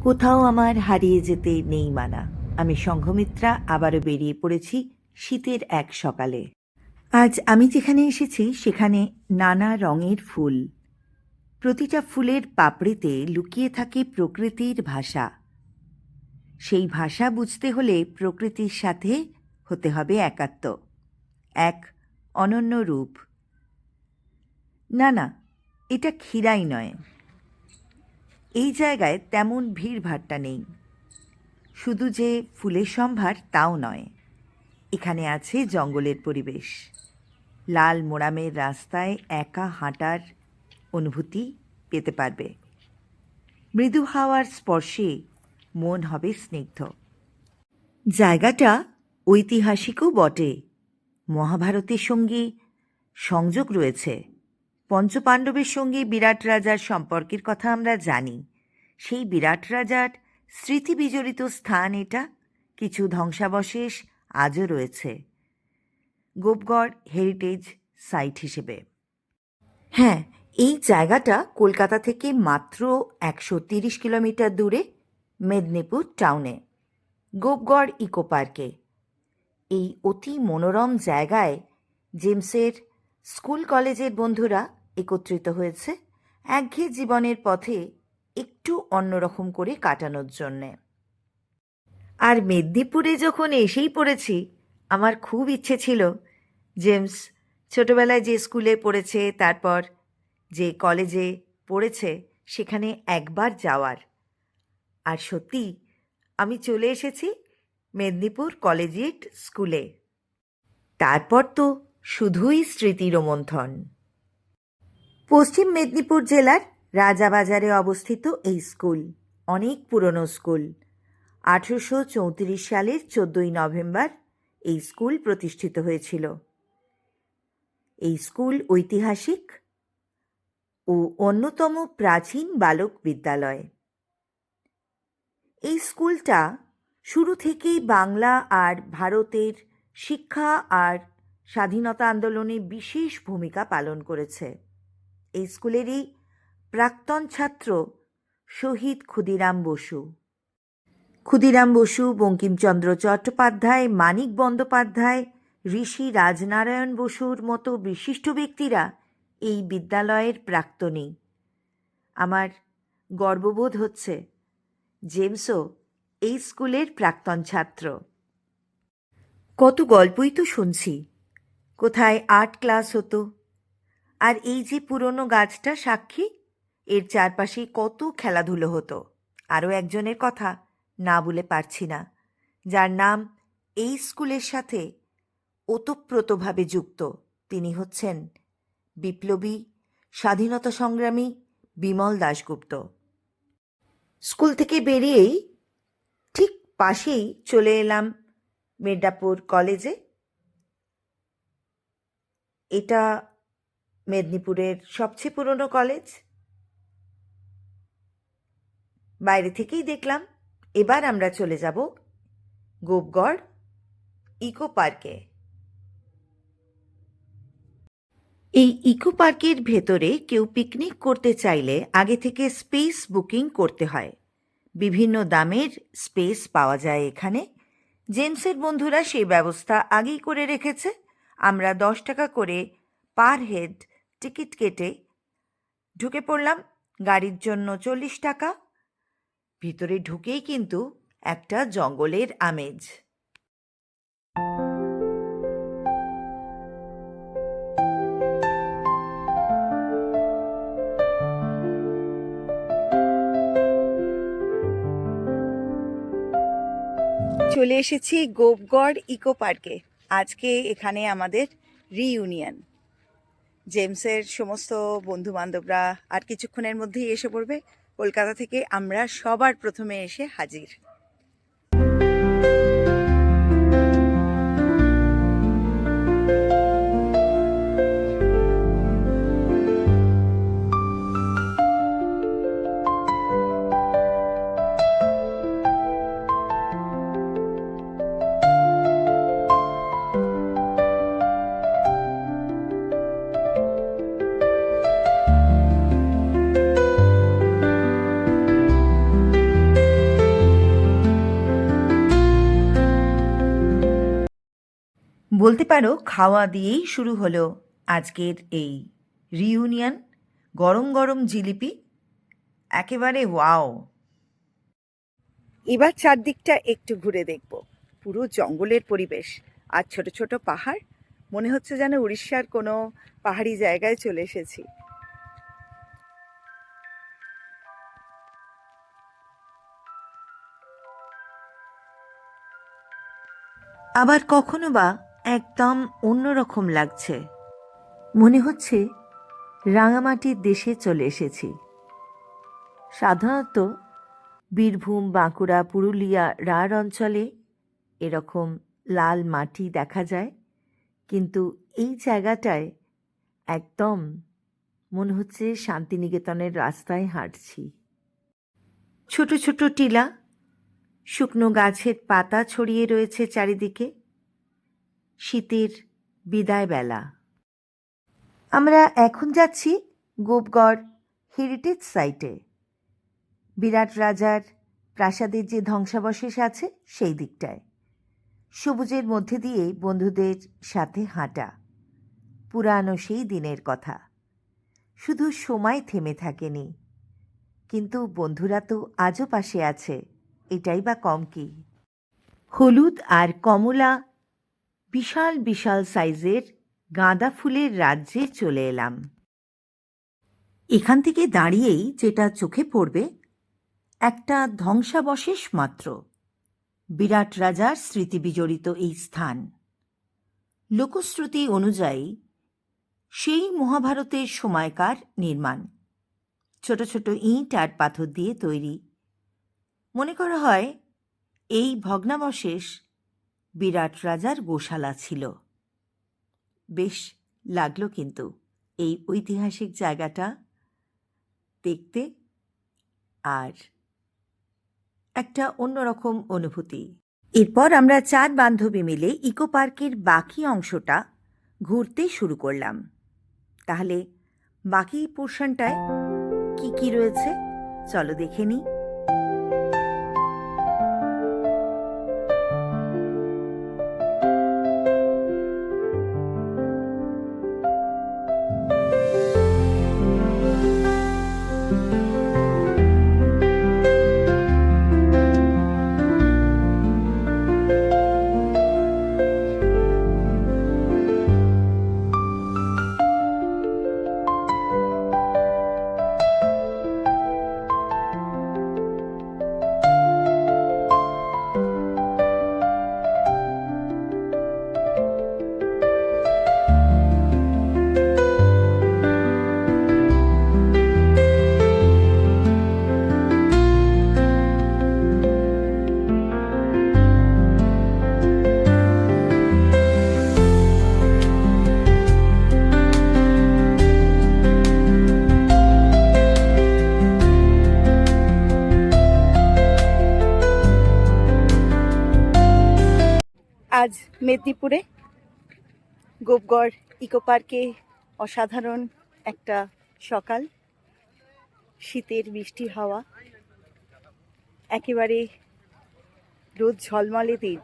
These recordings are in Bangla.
কোথাও আমার হারিয়ে যেতে নেই মানা। আমি সংঘমিত্রা আবারও বেরিয়ে পড়েছি শীতের এক সকালে। আজ আমি যেখানে এসেছি সেখানে নানা রঙের ফুল। প্রতিটা ফুলের পাপড়িতে লুকিয়ে থাকে প্রকৃতির ভাষা। সেই ভাষা বুঝতে হলে প্রকৃতির সাথে হতে হবে একাত্ম, এক অনন্য রূপ। না না, এটা খিরাই নয়। এই জায়গায় তেমন ভিড়ভাট্টা নেই। শুধু যে ফুলের সম্ভার তাও নয়, এখানে আছে জঙ্গলের পরিবেশ। লাল মোড়ামের রাস্তায় একা হাঁটার অনুভূতি পেতে পারবে। মৃদু হাওয়ার স্পর্শে মন হবে স্নিগ্ধ। জায়গাটা ঐতিহাসিকও বটে। মহাভারতের সঙ্গে সংযোগ রয়েছে। পঞ্চপাণ্ডবের সঙ্গে বিরাট রাজার সম্পর্কের কথা আমরা জানি। সেই বিরাট রাজার স্মৃতি বিজড়িত স্থান এটা। কিছু ধ্বংসাবশেষ আজও রয়েছে গোপগড় হেরিটেজ সাইট হিসেবে। হ্যাঁ, এই জায়গাটা কলকাতা থেকে মাত্র 130 কিলোমিটার দূরে, মেদিনীপুর টাউনে, গোপগড় ইকো পার্কে। এই অতি মনোরম জায়গায় জেমসের স্কুল কলেজের বন্ধুরা একত্রিত হয়েছে একঘেয়ে জীবনের পথে একটু অন্যরকম করে কাটানোর জন্যে। আর মেদিনীপুরে যখন এসেই পড়েছি, আমার খুব ইচ্ছে ছিল জেমস ছোটবেলায় যে স্কুলে পড়েছে, তারপর যে কলেজে পড়েছে, সেখানে একবার যাওয়ার। আর সত্যি আমি চলে এসেছি মেদিনীপুর কলেজিয়েট স্কুলে। তারপর তো শুধুই স্মৃতি রোমন্থন। পশ্চিম মেদিনীপুর জেলার রাজাবাজারে অবস্থিত এই স্কুল অনেক পুরনো স্কুল। 1834 সালের 14ই নভেম্বর এই স্কুল প্রতিষ্ঠিত হয়েছিল। এই স্কুল ঐতিহাসিক ও অন্যতম প্রাচীন বালক বিদ্যালয়। এই স্কুলটা শুরু থেকেই বাংলা আর ভারতের শিক্ষা আর স্বাধীনতা আন্দোলনে বিশেষ ভূমিকা পালন করেছে। এই স্কুলেরই প্রাক্তন ছাত্র শহীদ ক্ষুদিরাম বসু। ক্ষুদিরাম বসু, বঙ্কিমচন্দ্র চট্টোপাধ্যায়, মানিক বন্দ্যোপাধ্যায়, ঋষি রাজনারায়ণ বসুর মতো বিশিষ্ট ব্যক্তিরা এই বিদ্যালয়ের প্রাক্তনী। আমার গর্ববোধ হচ্ছে জেমসও এই স্কুলের প্রাক্তন ছাত্র। কত গল্পই তো শুনছি, কোথায় আর্ট ক্লাস হতো। আর এই যে পুরনো গাছটা সাক্ষী, এর চারপাশে কত খেলাধুলো হতো। আরও একজনের কথা না বলে পারছি না, যার নাম এই স্কুলের সাথে ওতপ্রোতভাবে যুক্ত। তিনি হচ্ছেন বিপ্লবী স্বাধীনতা সংগ্রামী বিমল দাশগুপ্ত। স্কুল থেকে বেরিয়েই ঠিক পাশেই চলে এলাম মির্জাপুর কলেজে। এটা মেদিনীপুরের সবচেয়ে পুরনো কলেজ। বাইরে থেকেই দেখলাম। এবার আমরা চলে যাব গোপগড় ইকো পার্কে। এই ইকো পার্কের ভেতরে কেউ পিকনিক করতে চাইলে আগে থেকে স্পেস বুকিং করতে হয়। বিভিন্ন দামের স্পেস পাওয়া যায় এখানে। জেমসের বন্ধুরা সেই ব্যবস্থা আগেই করে রেখেছে। আমরা 10 টাকা করে পার হেড টিকিট কেটে ঢুকে পড়লাম। গাড়ির জন্য 40 টাকা। ভিতরে ঢুকেই কিন্তু একটা জঙ্গলের আমেজ। চলে এসেছি গোপগড় ইকো পার্কে। আজকে এখানে আমাদের রিইউনিয়ন। জেমসের সমস্ত বন্ধুবান্ধবরা আর কিছুক্ষণের মধ্যেই এসে পড়বে। কলকাতা থেকে আমরা সবার প্রথমে এসে হাজির। বলতে পারো খাওয়া দিয়েই শুরু হলো আজকের এই রিইউনিয়ন। গরম গরম জিলিপি, একেবারে ওয়াও। এবার চারদিকটা একটু ঘুরে দেখব। পুরো জঙ্গলের পরিবেশ আর ছোট ছোট পাহাড়, মনে হচ্ছে যেন উড়িষ্যার কোনো পাহাড়ি জায়গায় চলে এসেছি। আবার কখনো বা একদম অন্যরকম লাগছে, মনে হচ্ছে রাঙামাটির দেশে চলে এসেছি। সাধারণত বীরভূম, বাঁকুড়া, পুরুলিয়া, রাঢ় অঞ্চলে এরকম লাল মাটি দেখা যায়, কিন্তু এই জায়গাটায় একদম মনে হচ্ছে শান্তিনিকেতনের রাস্তায় হাঁটছি। ছোট ছোট টিলা, শুকনো গাছের পাতা ছড়িয়ে রয়েছে চারিদিকে। শীতের বিদায় বেলা। আমরা এখন যাচ্ছি গোপগড় হেরিটেজ সাইটে। বিরাট রাজার প্রাসাদের যে ধ্বংসাবশেষ আছে সেই দিকটায়। সবুজের মধ্যে দিয়ে বন্ধুদের সাথে হাঁটা, পুরানো সেই দিনের কথা। শুধু সময় থেমে থাকেনি, কিন্তু বন্ধুরা তো আজও পাশে আছে, এটাই বা কম কি। হলুদ আর কমলা বিশাল বিশাল সাইজের গাঁদা ফুলের রাজ্যে চলে এলাম। এখান থেকে দাঁড়িয়েই যেটা চোখে পড়বে, একটা ধ্বংসাবশেষ মাত্র। বিরাট রাজার স্মৃতি বিজড়িত এই স্থান। লোকশ্রুতি অনুযায়ী সেই মহাভারতের সময়কার নির্মাণ। ছোট ছোট ইঁট আর পাথর দিয়ে তৈরি। মনে করা হয় এই ভগ্নাবশেষ বিরাট রাজার গোশালা ছিল। বেশ লাগলো কিন্তু এই ঐতিহাসিক জায়গাটা দেখতে, আর একটা অন্যরকম অনুভূতি। এরপর আমরা 4 বান্ধবী মিলে ইকো পার্কের বাকি অংশটা ঘুরতে শুরু করলাম। তাহলে বাকি পোর্শনটায় কি কি রয়েছে চলো দেখে নিই। আজ মেদিনীপুরে গোপগড় ইকো পার্কে অসাধারণ একটা সকাল। শীতের মিষ্টি হাওয়া, একেবারে রোদ ঝলমলে দিন।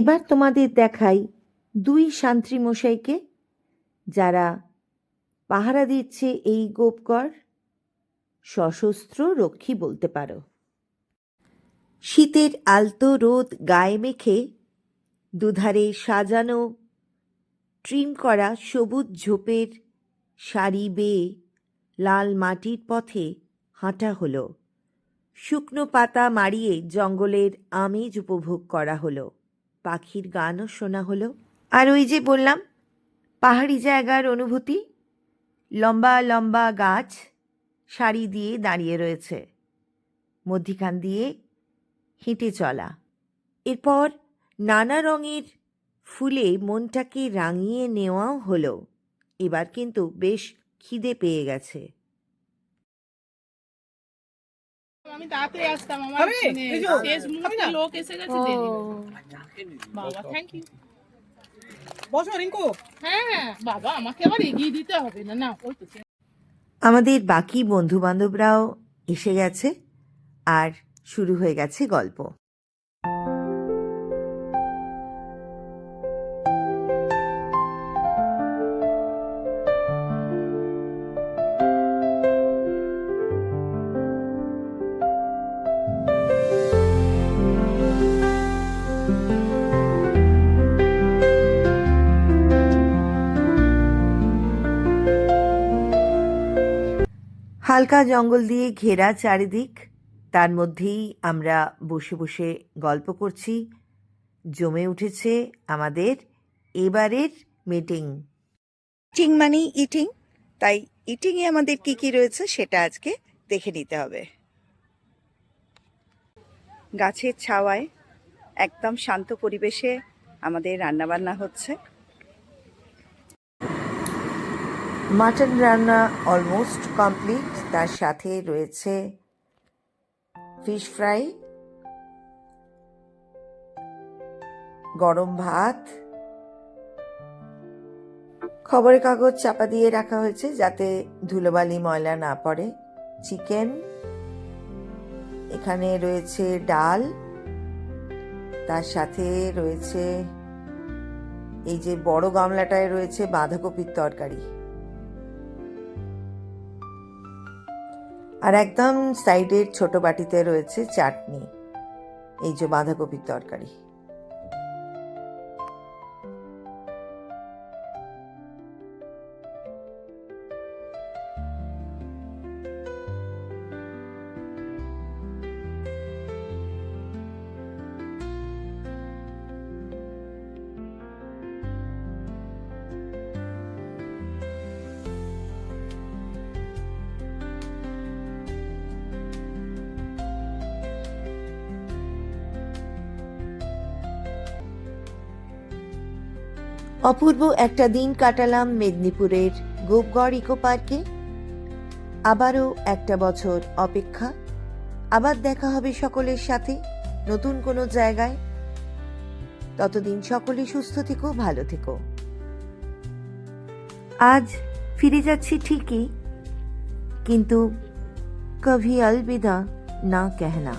এবার তোমাদের দেখাই 2 শান্ত্রী মশাইকে, যারা পাহারা দিচ্ছে এই গোপগড়। সশস্ত্র রক্ষী বলতে পারো। শীতের আলতো রোদ গায়ে মেখে দুধারে সাজানো ট্রিম করা সবুজ ঝোপের সারি বেয়ে লাল মাটির পথে হাঁটা হলো। শুকনো পাতা মাড়িয়ে জঙ্গলের আমেজ উপভোগ করা হলো। পাখির গানও শোনা হলো। আর ওই যে বললাম, পাহাড়ি জায়গার অনুভূতি, লম্বা লম্বা গাছ সারি দিয়ে দাঁড়িয়ে রয়েছে, মধ্যিখান দিয়ে হেঁটে চলা। এরপর নানা রঙের ফুলে মনটাকে রাঙিয়ে নেওয়াও হলো। এবার কিন্তু বেশ খিদে পেয়ে গেছে। আমি তাড়াতাড়ি আসতাম, আমার শেষ মুহূর্তে লোক এসে গেছে, দেরি বাবা। Thank you. বসো রিঙ্কু। হ্যাঁ বাবা, আমাকে আবার এগিয়ে দিতে হবে না। না ওই তো আমাদের বাকি বন্ধু বান্ধবরাও এসে গেছে আর শুরু হয়ে গেছে গল্প। হালকা জঙ্গল দিয়ে ঘেরা চারিদিক, তার মধ্যেই আমরা বসে বসে গল্প করছি। জমে উঠেছে আমাদের এবারের মিটিং। ইটিং মানেই ইটিং, তাই ইটিংয়ে আমাদের কি কি রয়েছে সেটা আজকে দেখে নিতে হবে। গাছের ছাওয়ায় একদম শান্ত পরিবেশে আমাদের রান্নাবান্না হচ্ছে। মাটন রান্না অলমোস্ট কমপ্লিট, তার সাথে রয়েছে ফিশ ফ্রাই, গরম ভাত, খবরের কাগজ চাপা দিয়ে রাখা হয়েছে যাতে ধুলোবালি ময়লা না পড়ে, চিকেন, এখানে রয়েছে ডাল, তার সাথে রয়েছে এই যে বড় গামলাটায় রয়েছে বাঁধাকপির তরকারি, আর একদম সাইডের ছোট বাটিতে রয়েছে চাটনি, এই যে বাঁধাকপির তরকারি। অপূর্ব একটা দিন কাটালাম মেদিনীপুরের গোপগড় ইকো পার্কে। আবারও একটা বছর অপেক্ষা, আবার দেখা হবে সকলের সাথে নতুন কোনো জায়গায়। ততদিন সকলে সুস্থ থেকো, ভালো থেকো। আজ ফিরে যাচ্ছি ঠিকই, কিন্তু কভি অলবিদা না कहना।